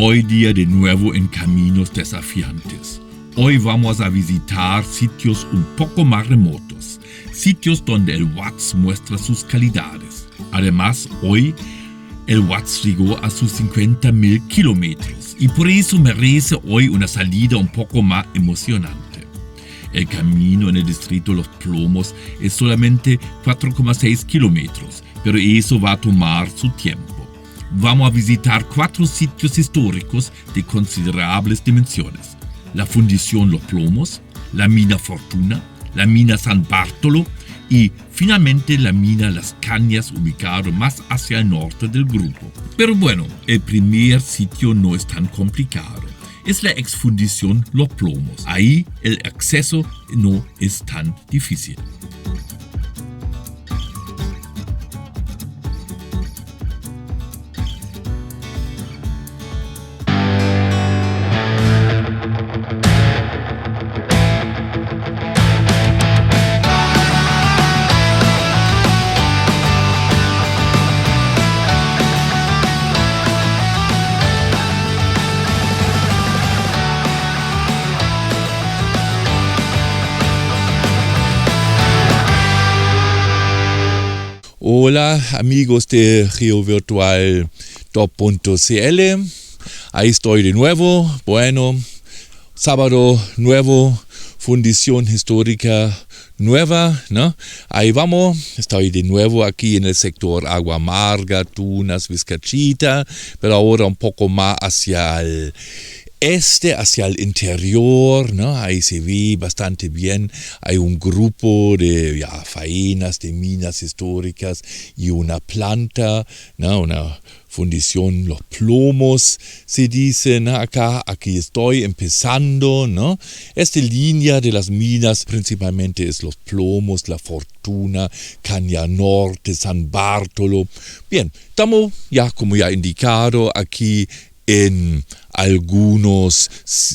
Hoy día de nuevo en caminos desafiantes. Hoy vamos a visitar sitios un poco más remotos, sitios donde el Watts muestra sus calidades. Además, hoy el Watts llegó a sus 50.000 kilómetros y por eso merece hoy una salida un poco más emocionante. El camino en el distrito Los Plomos es solamente 4,6 kilómetros, pero eso va a tomar su tiempo. Vamos a visitar 4 sitios históricos de considerables dimensiones: la Fundición Los Plomos, la Mina Fortuna, la Mina San Bartolo y finalmente la Mina Las Cañas, ubicado más hacia el norte del grupo. Pero bueno, el primer sitio no es tan complicado. Es la exfundición Los Plomos. Ahí el acceso no es tan difícil. Hola amigos de GeoVirtual.cl, ahí estoy de nuevo. Bueno, sábado nuevo, fundición histórica nueva, ¿no? Ahí vamos, estoy de nuevo aquí en el sector Agua Amarga, Tunas, Vizcachita, pero ahora un poco más hacia el hacia el interior, ¿no? Ahí se ve bastante bien. Hay un grupo de faenas, de minas históricas y una planta, ¿no? Una fundición Los Plomos, se dice, ¿no? Aquí estoy empezando, ¿no? Esta línea de las minas principalmente es Los Plomos, La Fortuna, Caña Norte, San Bartolo. Bien, estamos como ya indicado, aquí en algunos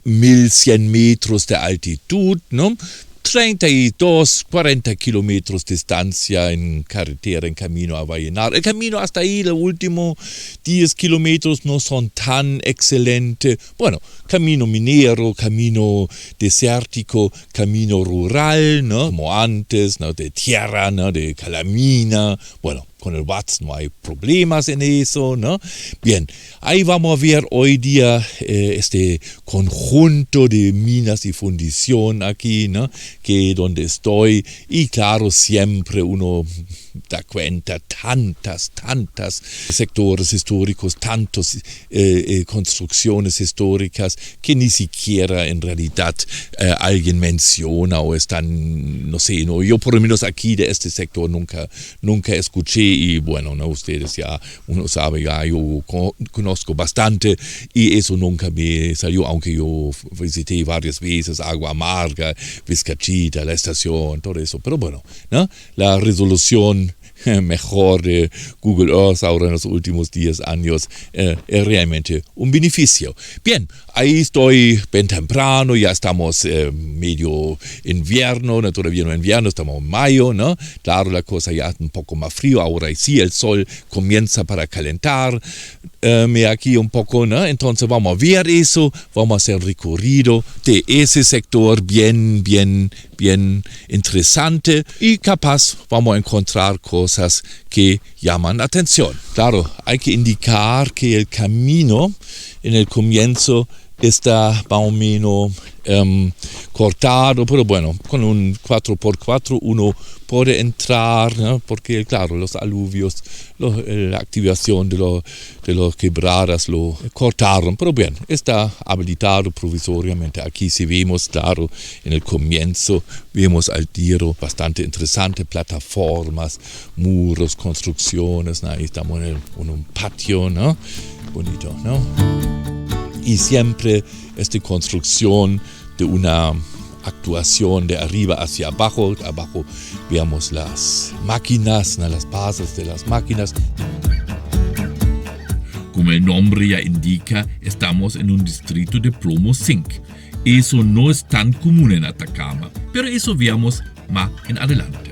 1100 metros de altitud, ¿no? 32, 40 kilómetros de distancia en carretera, en camino a Vallenar. El camino hasta ahí, los últimos 10 kilómetros no son tan excelentes. Bueno, camino minero, camino desértico, camino rural, ¿no? Como antes, ¿no? De tierra, ¿no? De calamina. Bueno, con el Watts no hay problemas en eso, ¿no? Bien, ahí vamos a ver hoy día este conjunto de minas y fundición aquí, ¿no? Que donde estoy, y claro, siempre uno da cuenta tantas sectores históricos, tantas construcciones históricas que ni siquiera en realidad alguien menciona o están, no sé, no, yo por lo menos aquí de este sector nunca escuché. Y bueno, ¿no? Ustedes ya, uno sabe, ya yo conozco bastante y eso nunca me salió, aunque yo visité varias veces Agua Amarga, Vizcachita, la estación, todo eso. Pero bueno, ¿no? La resolución mejor de Google Earth ahora en los últimos 10 años es realmente un beneficio. Bien, ahí estoy bien temprano, ya estamos medio invierno, no, todavía no invierno, estamos en mayo, ¿no? Claro, la cosa ya es un poco más frío, ahora sí el sol comienza para calentar aquí un poco, ¿no? Entonces vamos a ver eso, vamos a hacer recorrido de ese sector bien interesante y capaz vamos a encontrar cosas que llaman la atención. Claro, hay que indicar que el camino en el comienzo está más o menos cortado, pero bueno, con un 4x4 uno puede entrar, ¿no? Porque claro, los aluvios, la activación de los quebradas lo cortaron, pero bien, está habilitado provisoriamente. Aquí sí vemos, claro, en el comienzo vemos al tiro bastante interesante, plataformas, muros, construcciones, ¿no? Ahí estamos en un patio, ¿no? Bonito, ¿no? Y siempre esta construcción de una actuación de arriba hacia abajo. Abajo veamos las máquinas, las bases de las máquinas. Como el nombre ya indica, estamos en un distrito de plomo zinc. Eso no es tan común en Atacama, pero eso veamos más en adelante.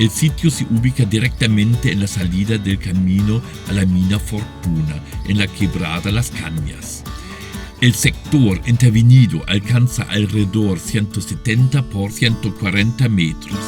El sitio se ubica directamente en la salida del camino a la mina Fortuna, en la quebrada Las Cañas. El sector intervenido alcanza alrededor 170 por 140 metros.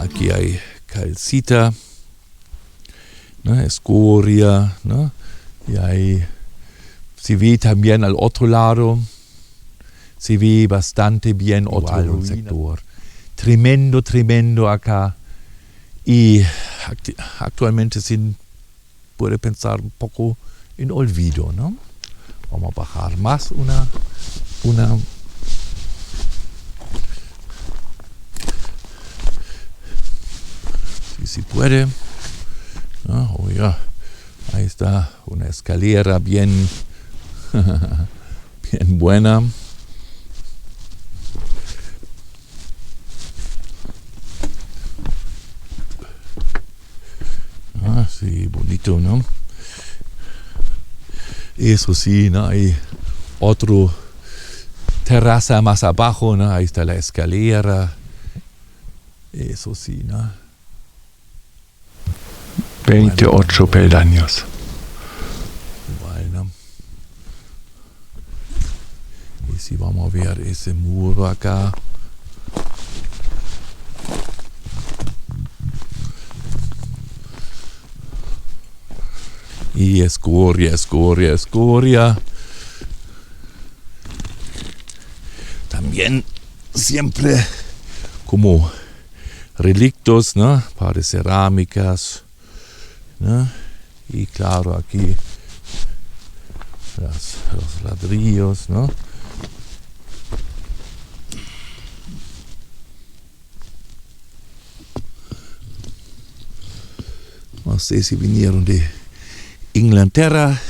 Aquí hay calcita, escoria, y ahí se ve también al otro lado, se ve bastante bien otro sector. Tremendo acá. Y actualmente se puede pensar un poco en olvido, ¿no? Vamos a bajar más una si se puede. Oh ya, ahí está una escalera bien buena. Sí, bonito, ¿no? Eso sí, ¿no? Hay otro terraza más abajo, ¿no? Ahí está la escalera. Eso sí, ¿no? 28 peldaños. Bueno. Y si vamos a ver ese muro acá. Y escoria. También siempre como relictos, ¿no? Par de cerámicas, ¿no? Y claro, aquí los ladrillos, ¿no? No sé si vinieron de Inglaterra,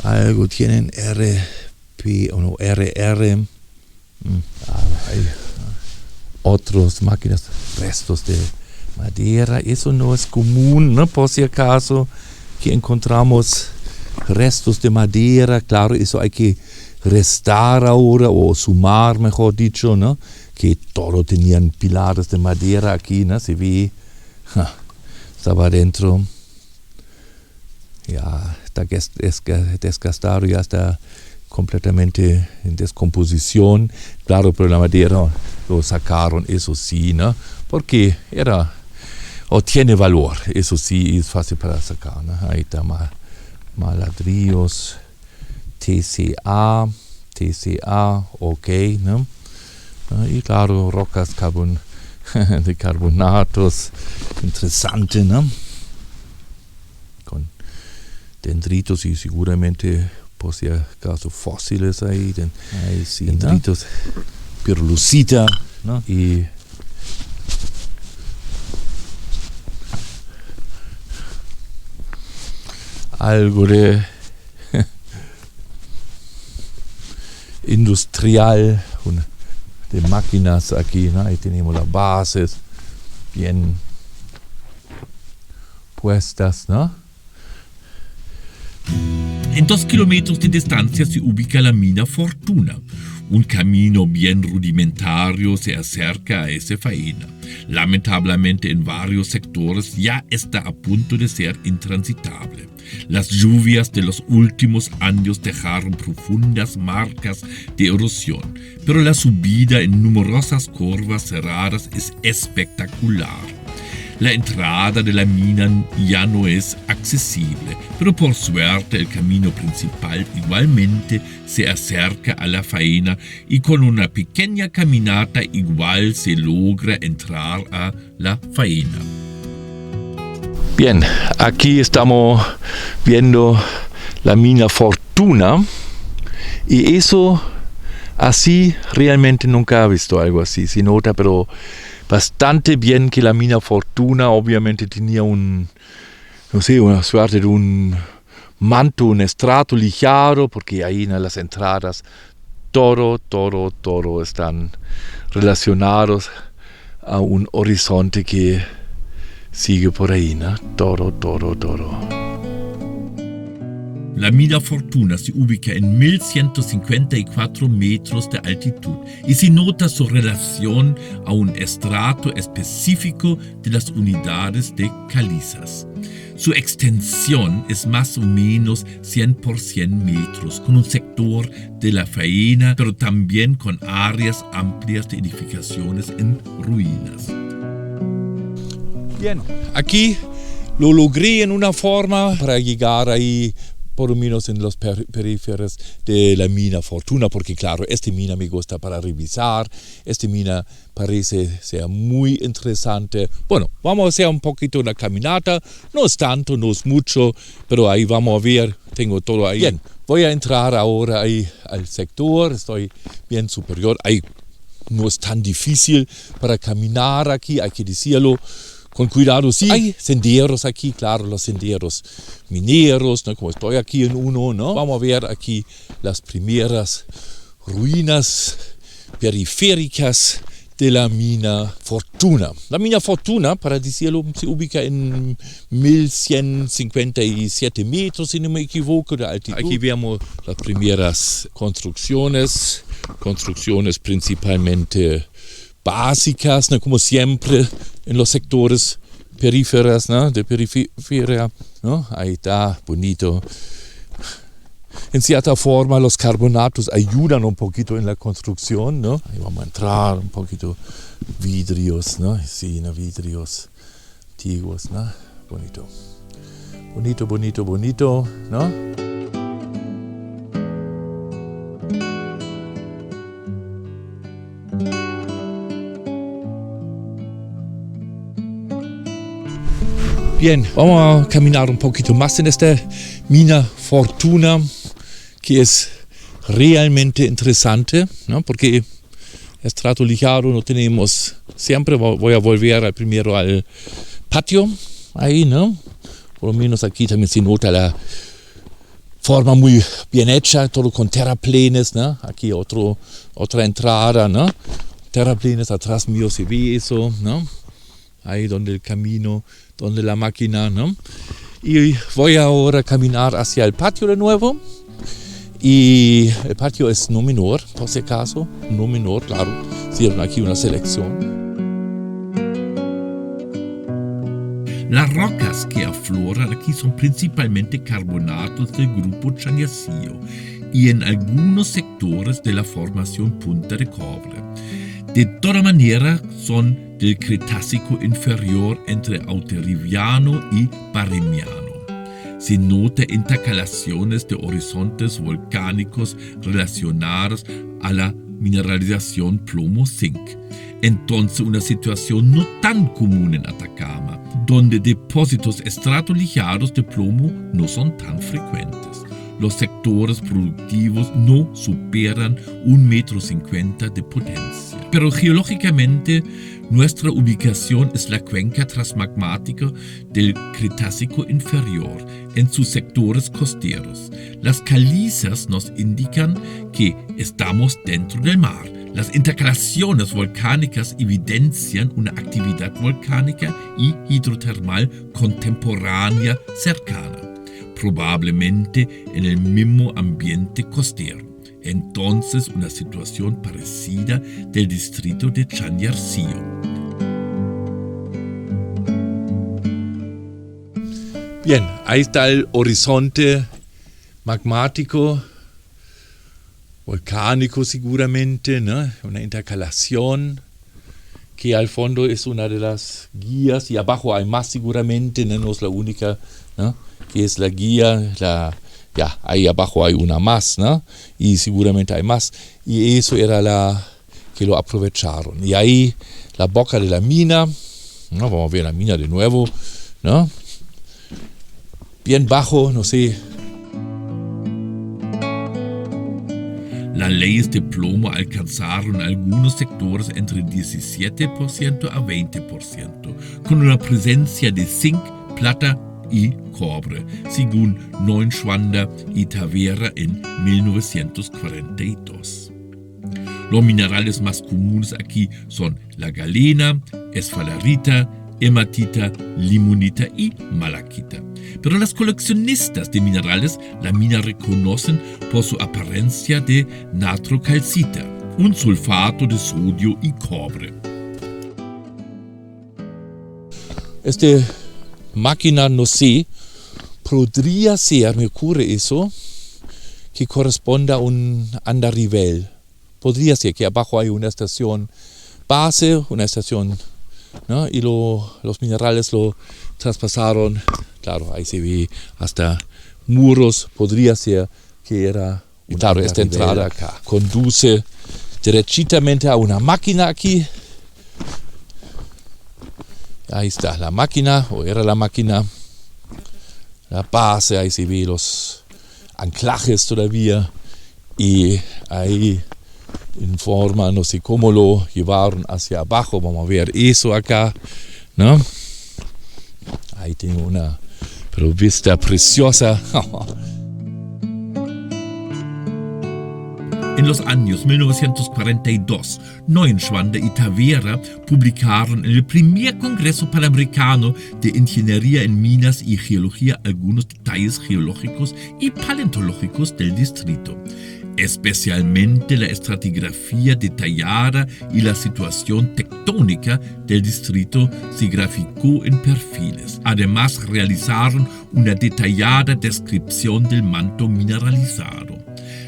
algo tienen RP o no RR. Hay otras máquinas, restos de madera. Eso no es común, ¿no? Por si acaso que encontramos restos de madera, claro, eso hay que restar ahora o sumar, mejor dicho, ¿no? Que todo tenían pilares de madera aquí, ¿no? Se ve, estaba adentro. Ya está desgastado, ya está completamente en descomposición. Claro, pero la madera lo sacaron, eso sí, ¿no? Porque tiene valor, eso sí, es fácil para sacar, ¿no? Ahí está más ladrillos, TCA, ok, ¿no? Y claro, rocas de carbonatos, interesante, ¿no? Con dendritos y seguramente por si acaso fósiles ahí sí, dendritos, ¿no? Pirlucita, ¿no? Y algo de industrial, de máquinas aquí, ¿no? Ahí tenemos las bases bien puestas, ¿no? En 2 kilómetros de distancia se ubica la mina Fortuna. Un camino bien rudimentario se acerca a esa faena. Lamentablemente en varios sectores ya está a punto de ser intransitable. Las lluvias de los últimos años dejaron profundas marcas de erosión, pero la subida en numerosas curvas cerradas es espectacular. La entrada de la mina ya no es accesible, pero por suerte el camino principal igualmente se acerca a la faena y con una pequeña caminata igual se logra entrar a la faena. Bien, aquí estamos viendo la mina Fortuna y eso así realmente nunca he visto algo así. Se nota, pero bastante bien que la mina Fortuna obviamente tenía una suerte de un manto, un estrato lijado, porque ahí en las entradas todo están relacionados a un horizonte que sigue por ahí, ¿no? Todo. La mina Fortuna se ubica en 1154 metros de altitud y se nota su relación a un estrato específico de las unidades de calizas. Su extensión es más o menos 100 por 100 metros, con un sector de la faena, pero también con áreas amplias de edificaciones en ruinas. Bien, aquí lo logré en una forma para llegar ahí por lo menos en los periféricos de la mina Fortuna, porque claro, esta mina me gusta para revisar, esta mina parece ser muy interesante. Bueno, vamos a hacer un poquito una caminata, no es tanto, no es mucho, pero ahí vamos a ver, tengo todo ahí. Bien, voy a entrar ahora ahí al sector, estoy bien superior, ahí no es tan difícil para caminar aquí, hay que decirlo. Con cuidado, sí, hay senderos aquí, claro, los senderos mineros, ¿no? Como estoy aquí en uno, ¿no? Vamos a ver aquí las primeras ruinas periféricas de la mina Fortuna. La mina Fortuna, para decirlo, se ubica en 1157 metros, si no me equivoco, de altitud. Aquí vemos las primeras construcciones principalmente básicas, ¿no? Como siempre en los sectores periféricos, ¿no? De periferia, ¿no? Ahí está, bonito. En cierta forma los carbonatos ayudan un poquito en la construcción, ¿no? Ahí vamos a entrar un poquito vidrios, ¿no? Sí, ¿no? Vidrios antiguos, ¿no? Bonito. Bonito, bonito, bonito, ¿no? Bien, vamos a caminar un poquito más en esta mina Fortuna, que es realmente interesante, ¿no? Porque estrato lijado no tenemos siempre. Voy a volver primero al patio, ahí, ¿no? Por lo menos aquí también se nota la forma muy bien hecha, todo con terraplenes, ¿no? Aquí otra entrada, ¿no? Terraplenes, atrás mío se ve eso, ¿no? Ahí donde el camino, donde la máquina, ¿no? Y voy ahora a caminar hacia el patio de nuevo. Y el patio es no menor, por si acaso, no menor, claro. Hicieron aquí una selección. Las rocas que afloran aquí son principalmente carbonatos del grupo Chañarcillo y en algunos sectores de la formación Punta de Cobre. De toda manera son del Cretácico inferior entre Auteriviano y Barremiano. Se nota intercalaciones de horizontes volcánicos relacionados a la mineralización plomo-zinc. Entonces una situación no tan común en Atacama, donde depósitos estratolijados de plomo no son tan frecuentes. Los sectores productivos no superan 1,50 m de potencia. Pero geológicamente, nuestra ubicación es la cuenca transmagmática del Cretácico inferior en sus sectores costeros. Las calizas nos indican que estamos dentro del mar. Las intercalaciones volcánicas evidencian una actividad volcánica y hidrotermal contemporánea cercana, probablemente en el mismo ambiente costero. Entonces, una situación parecida del distrito de Chañarcillo. Bien, ahí está el horizonte magmático, volcánico seguramente, ¿no? Una intercalación que al fondo es una de las guías y abajo hay más seguramente, no es la única, ¿no? Que es la guía, ya, ahí abajo hay una más, ¿no? Y seguramente hay más. Y eso era la que lo aprovecharon. Y ahí la boca de la mina, ¿no? Vamos a ver la mina de nuevo, ¿no? Bien bajo, no sé. Las leyes de plomo alcanzaron algunos sectores entre 17% a 20%, con una presencia de zinc, plata y cobre, según Neuschwander y Tavera en 1942. Los minerales más comunes aquí son la galena, esfalerita, hematita, limonita y malaquita. Pero los coleccionistas de minerales la mina reconocen por su apariencia de natrocalcita, un sulfato de sodio y cobre. Esta máquina, no sé, podría ser, me ocurre eso, que corresponde a un andarivel. Podría ser que abajo hay una estación base, una estación, ¿no? Y los minerales lo traspasaron, claro, ahí se ve hasta muros, podría ser que era, y claro, esta entrada acá conduce derechitamente a una máquina aquí. Ahí está la máquina, o era la máquina, la base, ahí se ve los anclajes todavía, y ahí en forma, no sé cómo lo llevaron hacia abajo, vamos a ver eso acá, ¿no? Ahí tengo una vista preciosa. En los años 1942, Neuenschwander y Tavera publicaron en el primer Congreso Panamericano de Ingeniería en Minas y Geología algunos detalles geológicos y paleontológicos del distrito. Especialmente la estratigrafía detallada y la situación tectónica del distrito se graficó en perfiles. Además, realizaron una detallada descripción del manto mineralizado.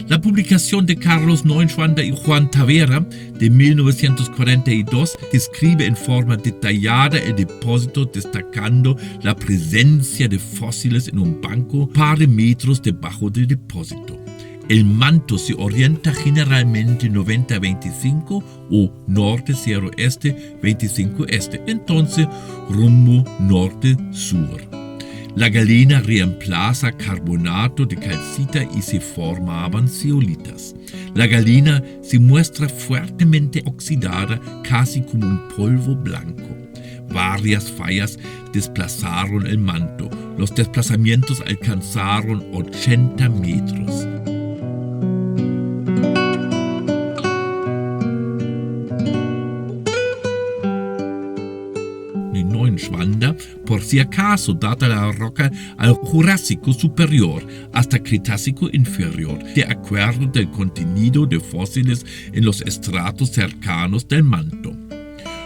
La publicación de Carlos Neuenschwander y Juan Tavera de 1942 describe en forma detallada el depósito, destacando la presencia de fósiles en un banco par de metros debajo del depósito. El manto se orienta generalmente 90-25 o norte-0-este, 25-este, entonces rumbo norte-sur. La galena reemplaza carbonato de calcita y se formaban zeolitas. La galena se muestra fuertemente oxidada, casi como un polvo blanco. Varias fallas desplazaron el manto. Los desplazamientos alcanzaron 80 metros. Neuenschwander, por si acaso, data la roca al Jurásico superior hasta Cretácico inferior, de acuerdo del contenido de fósiles en los estratos cercanos del manto.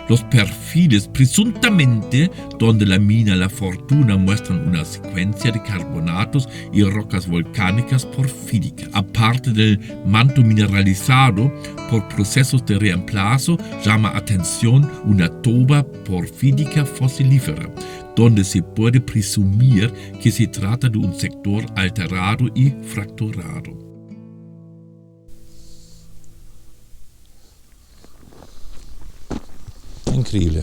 Los perfiles, presuntamente donde la mina La Fortuna, muestran una secuencia de carbonatos y rocas volcánicas porfíricas. Aparte del manto mineralizado por procesos de reemplazo, llama atención una toba porfírica fosilífera, donde se puede presumir que se trata de un sector alterado y fracturado. Increíble.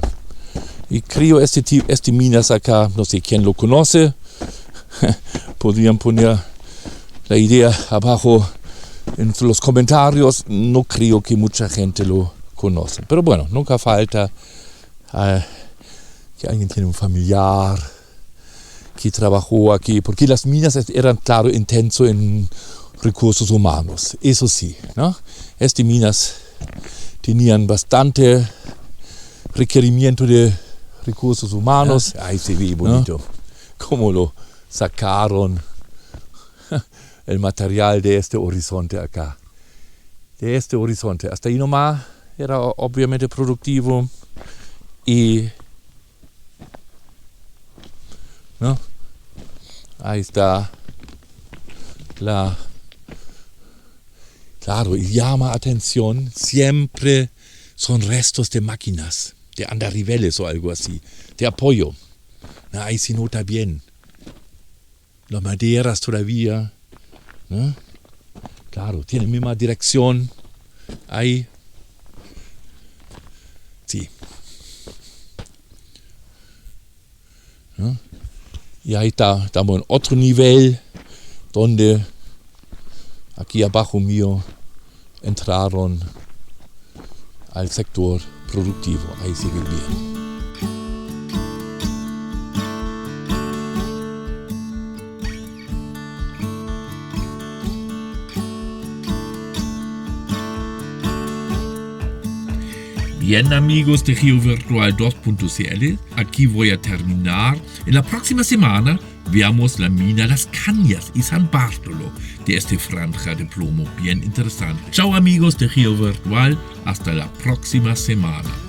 Y creo este minas acá, no sé quién lo conoce, podrían poner la idea abajo en los comentarios. No creo que mucha gente lo conoce, pero bueno, nunca falta que alguien tiene un familiar que trabajó aquí, porque las minas eran, claro, intenso en recursos humanos, eso sí, ¿no? Estas minas tenían bastante requerimiento de recursos humanos. Ahí se ve bonito, ¿no? Cómo lo sacaron el material de este horizonte acá. De este horizonte. Hasta ahí nomás era obviamente productivo y, ¿no? Ahí está claro, y llama atención, siempre son restos de máquinas, de andariveles o algo así, de apoyo. Ahí se nota bien. Las maderas todavía, ¿no? Claro, tiene la misma dirección. Ahí. Sí. ¿No? Y ahí estamos en otro nivel, donde aquí abajo mío entraron al sector productivo. Ahí se ve bien. Bien, amigos de GeoVirtual 2.cl, aquí voy a terminar. En la próxima semana veamos la mina Las Cañas y San Bartolo de este franja de plomo bien interesante. Chao amigos de Río Virtual, hasta la próxima semana.